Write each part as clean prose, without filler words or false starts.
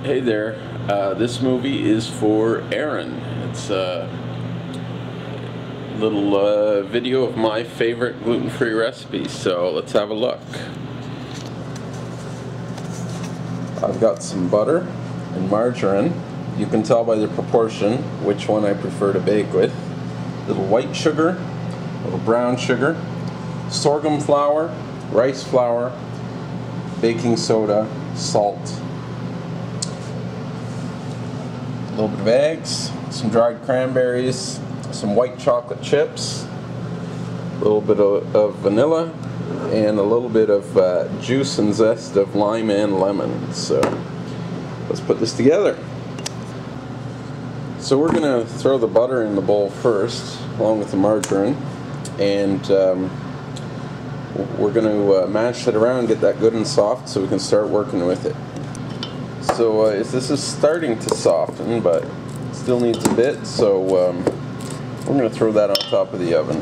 Hey there, this movie is for Aaron. It's a little video of my favorite gluten-free recipes, so let's have a look. I've got some butter and margarine. You can tell by the proportion which one I prefer to bake with. A little white sugar, a little brown sugar, sorghum flour, rice flour, baking soda, salt, a little bit of eggs, some dried cranberries, some white chocolate chips, a little bit of vanilla, and a little bit of juice and zest of lime and lemon. So let's put this together. So we're going to throw the butter in the bowl first, along with the margarine, and we're going to mash it around, get that good and soft so we can start working with it. So this is starting to soften, but still needs a bit, so we're going to throw that on top of the oven.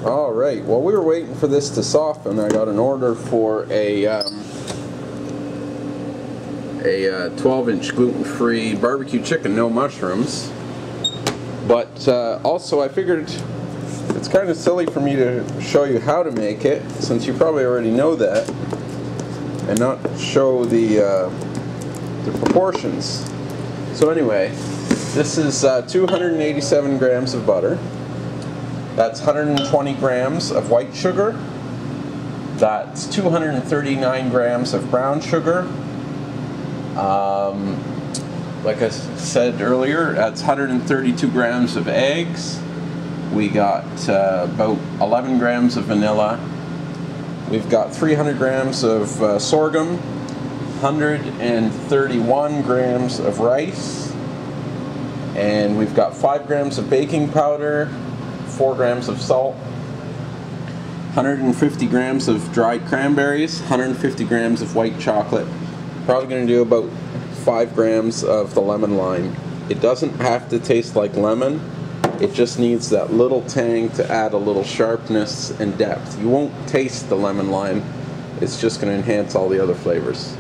Alright, while we were waiting for this to soften, I got an order for a 12-inch gluten-free barbecue chicken, no mushrooms. But also I figured it's kind of silly for me to show you how to make it, since you probably already know that, and not show the proportions. So anyway, this is 287 grams of butter. That's 120 grams of white sugar. That's 239 grams of brown sugar. Like I said earlier, that's 132 grams of eggs. We got about 11 grams of vanilla. We've got 300 grams of sorghum, 131 grams of rice, and we've got 5 grams of baking powder, 4 grams of salt, 150 grams of dried cranberries, 150 grams of white chocolate. Probably going to do about 5 grams of the lemon lime. It doesn't have to taste like lemon. It just needs that little tang to add a little sharpness and depth. You won't taste the lemon lime. It's just going to enhance all the other flavors.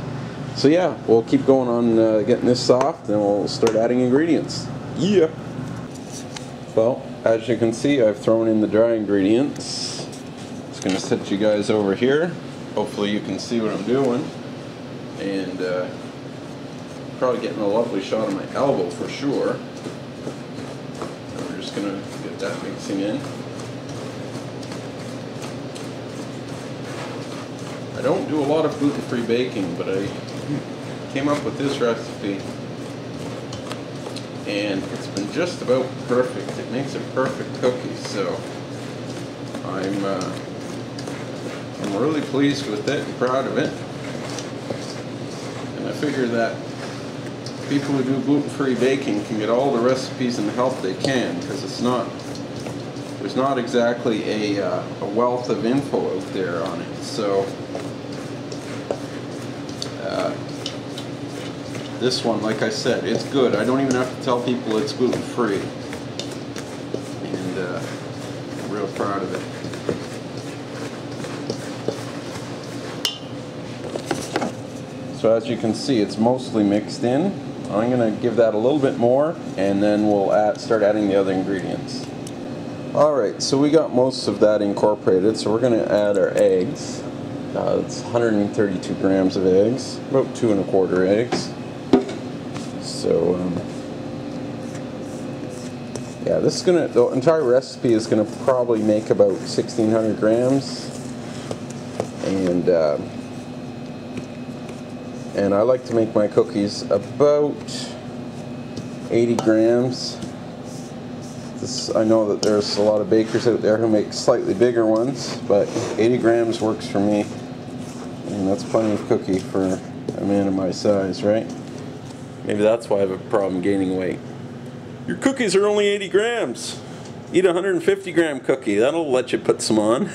So yeah, we'll keep going on getting this soft, and we'll start adding ingredients. Yeah! Well, as you can see, I've thrown in the dry ingredients. Just going to set you guys over here. Hopefully you can see what I'm doing. And probably getting a lovely shot of my elbow for sure. Just going to get that mixing in. I don't do a lot of gluten-free baking, but I came up with this recipe and it's been just about perfect. It makes a perfect cookie, so I'm really pleased with it and proud of it. And I figure that people who do gluten-free baking can get all the recipes and the help they can, because there's not exactly a wealth of info out there on it. So this one, like I said, it's good. I don't even have to tell people it's gluten-free, and I'm real proud of it. So as you can see, it's mostly mixed in. I'm going to give that a little bit more, and then we'll start adding the other ingredients. Alright, so we got most of that incorporated, so we're going to add our eggs. It's 132 grams of eggs, about 2 1/4 eggs. So, yeah, this is the entire recipe is going to probably make about 1,600 grams. And I like to make my cookies about 80 grams. I know that there's a lot of bakers out there who make slightly bigger ones, but 80 grams works for me. And that's plenty of cookie for a man of my size, right? Maybe that's why I have a problem gaining weight. Your cookies are only 80 grams. Eat a 150 gram cookie. That'll let you put some on.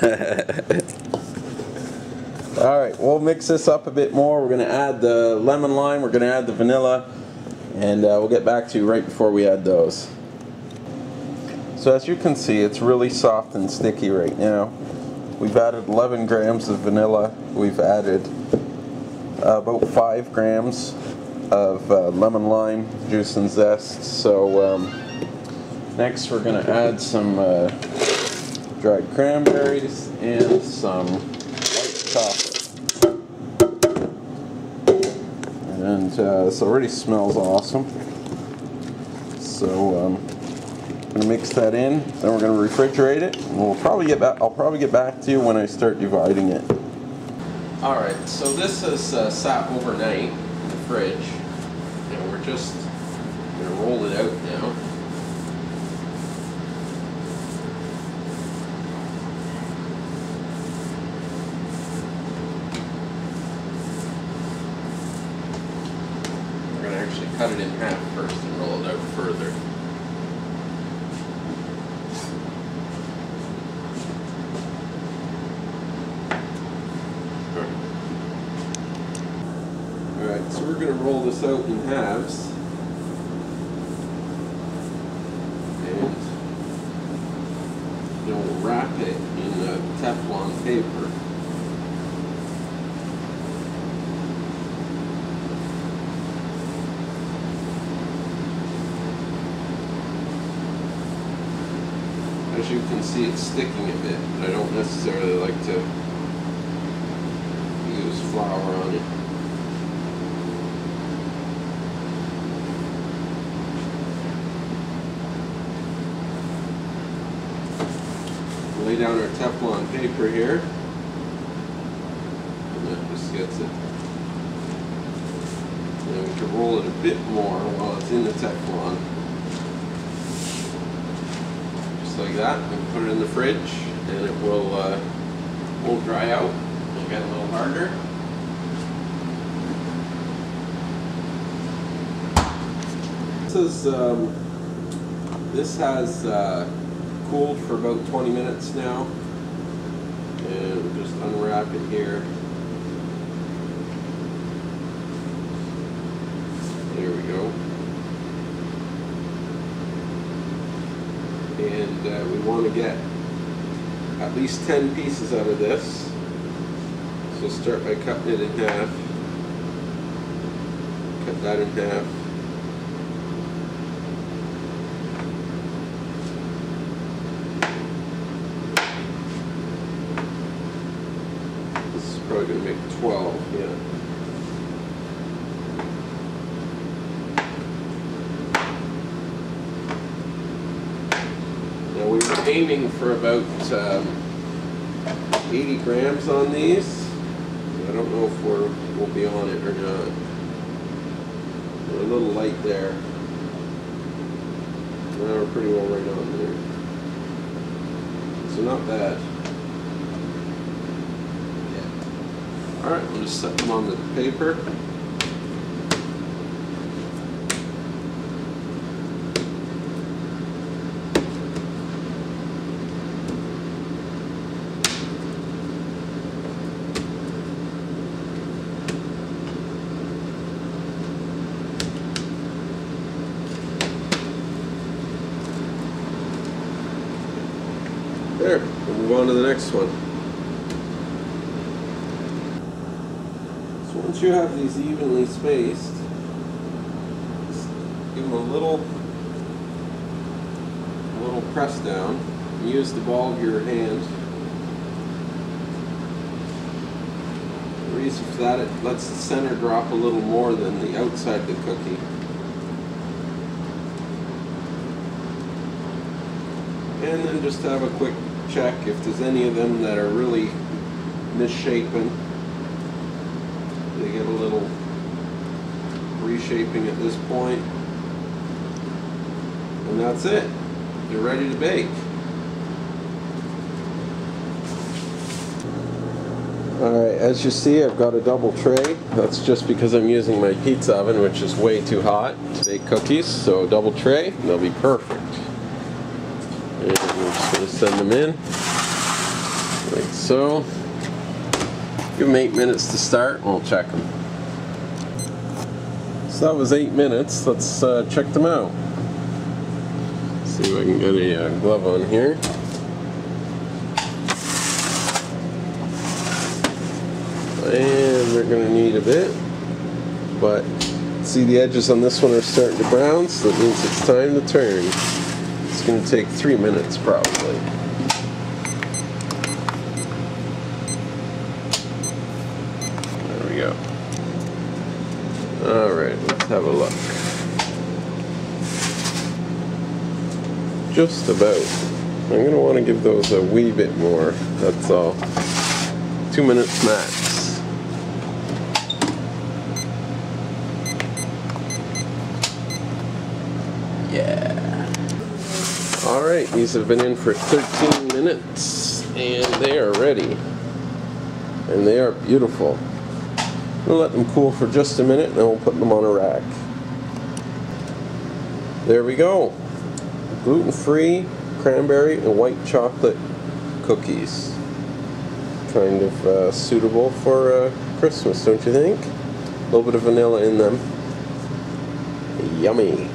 Alright, we'll mix this up a bit more. We're going to add the lemon lime, we're going to add the vanilla, and we'll get back to you right before we add those. So as you can see, it's really soft and sticky right now. We've added 11 grams of vanilla. We've added about 5 grams of lemon lime juice and zest. So next we're going to add some dried cranberries and some white chocolate. And this already smells awesome. So I'm going to mix that in. Then we're going to refrigerate it. And we'll probably get back. I'll probably get back to you when I start dividing it. All right. So this has sat overnight in the fridge, and we're just going to roll it out now. Actually cut it in half first and roll it out further. Alright, so we're going to roll this out in halves. And then we'll wrap it in Teflon paper. As you can see, it's sticking a bit, but I don't necessarily like to use flour on it. Lay down our Teflon paper here, and that just gets it. Now we can roll it a bit more while it's in the Teflon. Like that, we can put it in the fridge, and it will won't dry out. It'll get a little harder. This has cooled for about 20 minutes now, and we'll just unwrap it here. There we go. And we want to get at least 10 pieces out of this. So start by cutting it in half. Cut that in half. This is probably going to make 12, yeah. We were aiming for about 80 grams on these. I don't know if we'll be on it or not. We're a little light there. Now we're pretty well right on there. So not bad. Yeah. Alright, we'll just set them on the paper. There, we'll move on to the next one. So once you have these evenly spaced, just give them a little press down. Use the ball of your hand. The reason for that, it lets the center drop a little more than the outside of the cookie. And then just have a quick check if there's any of them that are really misshapen. They get a little reshaping at this point. And that's it. They're ready to bake. Alright, as you see, I've got a double tray. That's just because I'm using my pizza oven, which is way too hot to bake cookies. So a double tray, they'll be perfect. And we're just going to send them in, like so. Give them 8 minutes to start, and we'll check them. So that was 8 minutes. Let's check them out. See if I can get a glove on here. And we're going to need a bit, but see the edges on this one are starting to brown, so that means it's time to turn. It's going to take 3 minutes probably. There we go. Alright, let's have a look. Just about. I'm going to want to give those a wee bit more, that's all. 2 minutes max. Yeah. Alright, these have been in for 13 minutes and they are ready. And they are beautiful. We'll let them cool for just a minute and then we'll put them on a rack. There we go. Gluten-free cranberry and white chocolate cookies. Kind of suitable for Christmas, don't you think? A little bit of vanilla in them. Yummy.